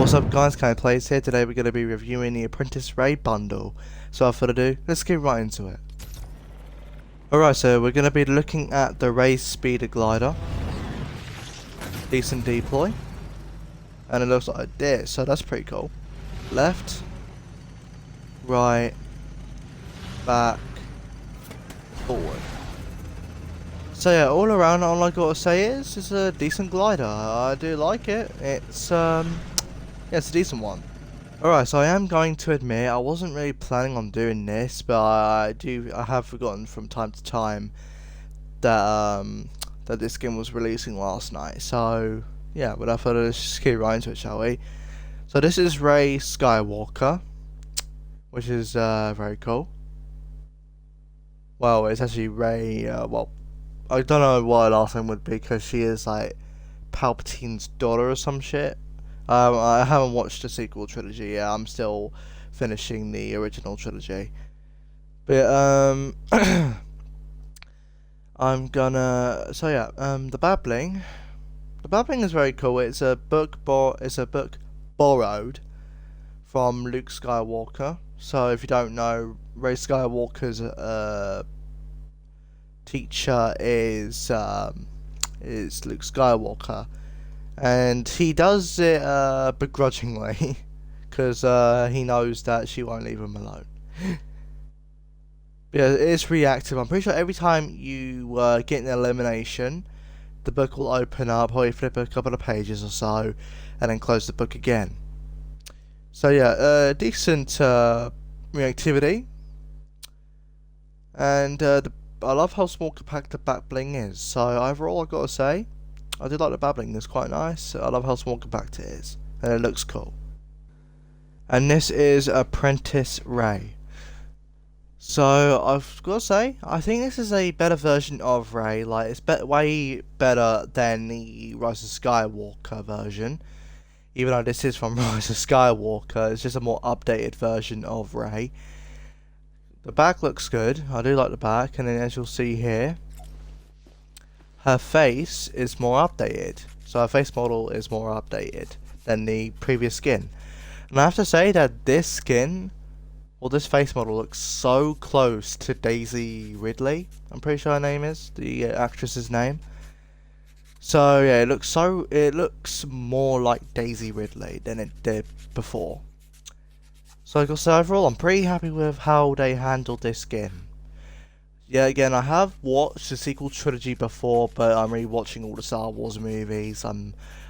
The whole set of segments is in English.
What's up guys, Plays here. Today we're going to be reviewing the Apprentice Raid bundle. So without further ado, let's get right into it. Alright, so we're going to be looking at the Raid Speeder Glider. Decent deploy. And it looks like this, so that's pretty cool. Left, right, back, forward. So yeah, all around, all I gotta say is it's a decent glider. I do like it. Yeah, it's a decent one. Alright, so I am going to admit I wasn't really planning on doing this, but I have forgotten from time to time that that this game was releasing last night. So yeah, without further ado, let's just get right into it, shall we? So this is Rey Skywalker, which is very cool. Well, it's actually Rey. Well, I don't know what her last name would be because she is like Palpatine's daughter or some shit. I haven't watched the sequel trilogy yet. I'm still finishing the original trilogy. But I'm gonna. So yeah, the babbling. The babbling is very cool. It's a book borrowed from Luke Skywalker. So if you don't know, Rey Skywalker's teacher is Luke Skywalker. And he does it begrudgingly, because he knows that she won't leave him alone. But yeah, it's reactive. I'm pretty sure every time you get an elimination, the book will open up, or you flip a couple of pages or so, and then close the book again. So yeah, decent reactivity. And I love how small compact the back bling is. So overall, I've got to say, I do like the babbling, it's quite nice. I love how small compact it is, and it looks cool. And this is Apprentice Rey. So I've got to say, I think this is a better version of Rey. Like, it's way better than the Rise of Skywalker version. Even though this is from Rise of Skywalker, it's just a more updated version of Rey. The back looks good. I do like the back, and then as you'll see here, her face is more updated. So her face model is more updated than the previous skin. And I have to say that this skin, well, this face model looks so close to Daisy Ridley. I'm pretty sure her name is, the actress's name. So yeah, it looks more like Daisy Ridley than it did before. So like I said, overall, I'm pretty happy with how they handled this skin. Yeah, again, I have watched the sequel trilogy before, but I'm rewatching all the Star Wars movies.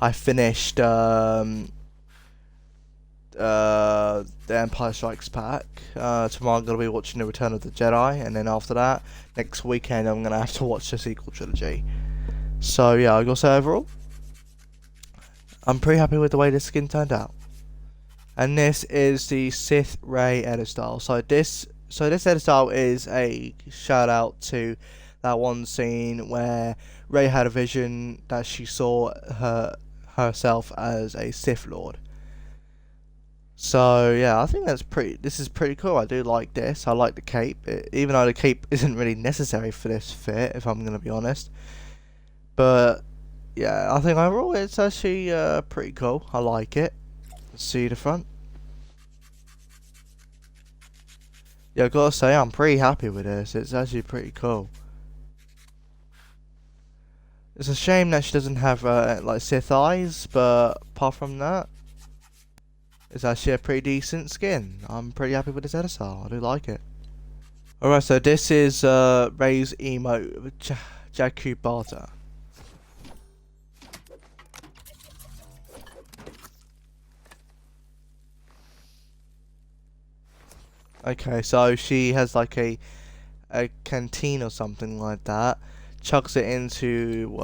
I finished The Empire Strikes Back. Tomorrow I'm going to be watching The Return of the Jedi, and then after that, next weekend I'm going to have to watch the sequel trilogy. So yeah, I gotta say overall, I'm pretty happy with the way this skin turned out. And this is the Sith Rey edit style. So this edit style is a shout out to that one scene where Rey had a vision that she saw herself as a Sith Lord. So yeah, I think this is pretty cool. I do like this. I like the cape, even though the cape isn't really necessary for this fit, if I'm gonna be honest. But yeah, I think overall it's actually pretty cool. I like it. Let's see the front. Yeah, I gotta say, I'm pretty happy with this. It's actually pretty cool. It's a shame that she doesn't have like Sith eyes, but apart from that, it's actually a pretty decent skin. I'm pretty happy with this edit style. I do like it. Alright, so this is Rey's emote, Jakku Barter. Okay, so she has like a canteen or something like that. Chucks it into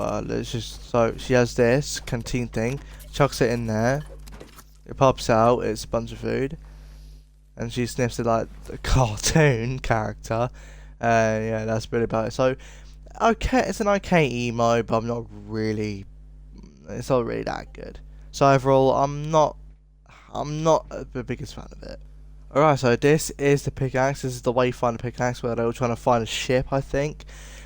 so she has this canteen thing. Chucks it in there. It pops out. It's a bunch of food, and she sniffs it like a cartoon character. Yeah, that's really about it. So okay, it's an okay emo, but I'm not really. It's not really that good. So overall, I'm not the biggest fan of it. Alright, so this is the pickaxe. This is the Wayfinder pickaxe where they were trying to find a ship, I think.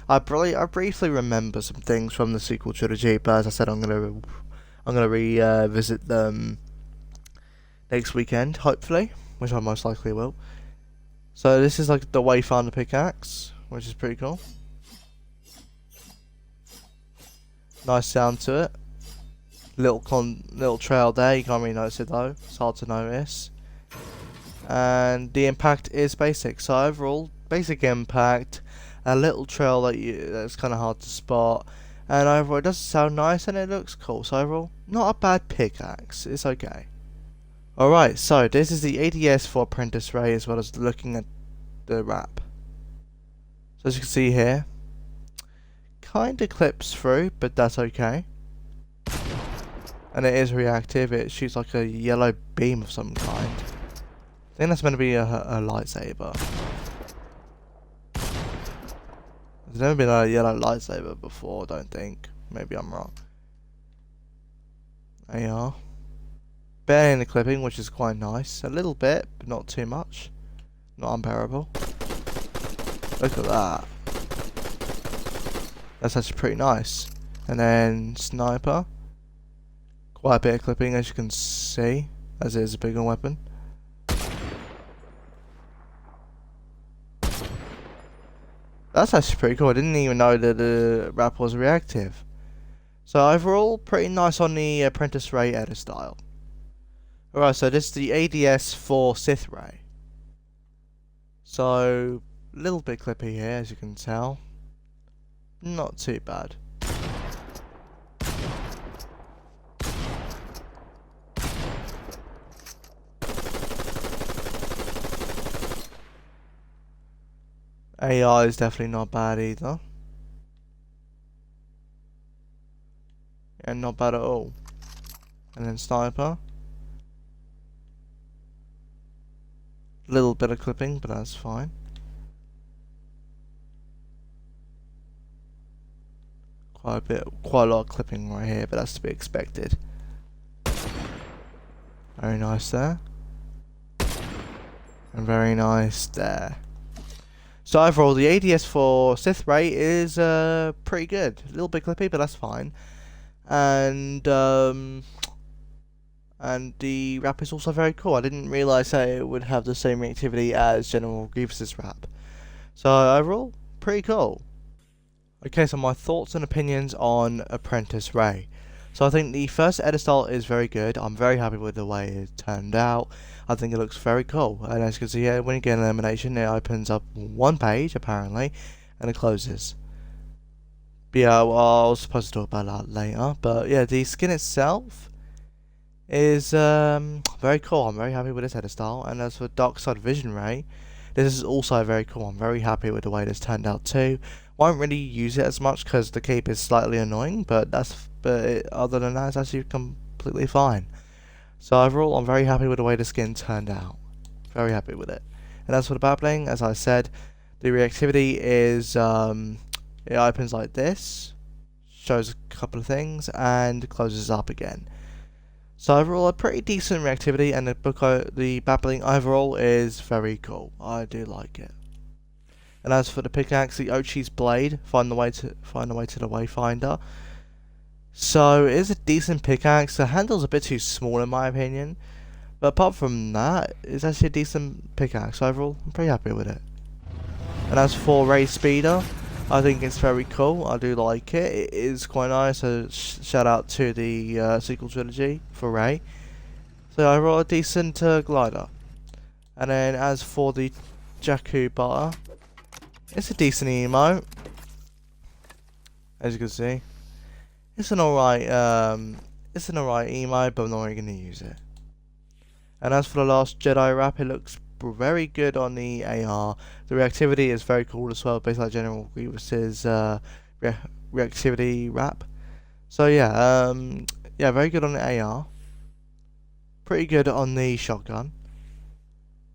I briefly remember some things from the sequel trilogy, but as I said, I'm gonna revisit them next weekend, hopefully, which I most likely will. So this is like the Wayfinder pickaxe, which is pretty cool. Nice sound to it. Little trail there. You can't really notice it though. It's hard to notice. And the impact is basic. So overall, basic impact. A little trail that's kind of hard to spot. And overall, it does sound nice and it looks cool. So overall, not a bad pickaxe. It's okay. Alright, so this is the ADS for Apprentice Ray as well as looking at the wrap. So as you can see here, kinda clips through, but that's okay. And it is reactive, it shoots like a yellow beam of some kind. I think that's meant to be a lightsaber. There's never been a yellow lightsaber before, I don't think. Maybe I'm wrong. AR. Barely any clipping, which is quite nice. A little bit, but not too much. Not unbearable. Look at that. That's actually pretty nice. And then sniper. Quite a bit of clipping, as you can see, as it is a bigger weapon. That's actually pretty cool. I didn't even know that the wrap was reactive. So overall, pretty nice on the Apprentice Ray edit style. Alright, so this is the ADS for Sith Ray. So, a little bit clippy here, as you can tell. Not too bad. AI is definitely not bad either. And not bad at all. And then sniper. Little bit of clipping, but that's fine. Quite a lot of clipping right here, but that's to be expected. Very nice there. And very nice there. So overall, the ADS for Sith Ray is pretty good. A little bit clippy, but that's fine. And the wrap is also very cool. I didn't realise that it would have the same reactivity as General Grievous's wrap. So overall, pretty cool. Okay, so my thoughts and opinions on Apprentice Ray. So I think the first edit style is very good. I'm very happy with the way it turned out. I think it looks very cool. And as you can see here, when you get an elimination, it opens up one page, apparently, and it closes. But yeah, well, I was supposed to talk about that later. But yeah, the skin itself is very cool. I'm very happy with this edit style. And as for Dark Side Vision Ray, this is also very cool. I'm very happy with the way this turned out too. Won't really use it as much because the cape is slightly annoying, but other than that, it's actually completely fine. So overall, I'm very happy with the way the skin turned out. Very happy with it. And as for the babbling, as I said, the reactivity is it opens like this, shows a couple of things, and closes up again. So overall, a pretty decent reactivity, and the babbling overall is very cool. I do like it. And as for the pickaxe, the Ochi's blade, find the way to the Wayfinder. So it is a decent pickaxe. The handle's a bit too small in my opinion, but apart from that, it's actually a decent pickaxe overall. I'm pretty happy with it. And as for Ray Speeder, I think it's very cool. I do like it. It is quite nice. So shout out to the sequel trilogy for Ray. So overall, a decent glider. And then as for the Jakku Butter, it's a decent emote, as you can see. It's an alright emote, but I'm not really gonna use it. And as for the Last Jedi wrap, it looks very good on the AR. The reactivity is very cool as well, based like General Grievous's reactivity wrap. So yeah, yeah, very good on the AR. Pretty good on the shotgun.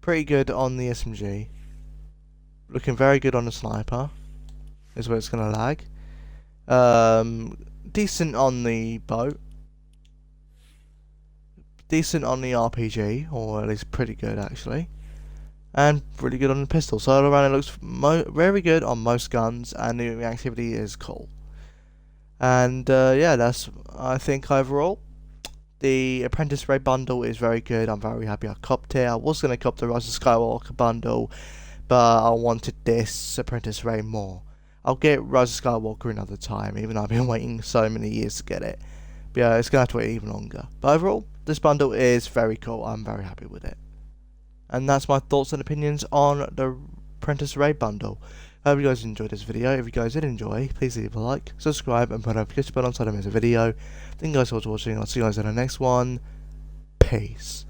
Pretty good on the SMG. Looking very good on the sniper. Is where it's gonna lag. Decent on the boat. Decent on the RPG, or at least pretty good actually. And really good on the pistol. So all around it looks very good on most guns, and the reactivity is cool. And yeah, that's, I think overall, The Apprentice Raid bundle is very good. I'm very happy I copped it. I was going to cop the Rise of Skywalker bundle, but I wanted this Apprentice Raid more. I'll get Rise of Skywalker another time, even though I've been waiting so many years to get it. But yeah, it's going to have to wait even longer. But overall, this bundle is very cool. I'm very happy with it. And that's my thoughts and opinions on the Apprentice Raid bundle. I hope you guys enjoyed this video. If you guys did enjoy, please leave a like, subscribe, and put a notification button on so I don't miss a video. Thank you guys so much for watching. I'll see you guys in the next one. Peace.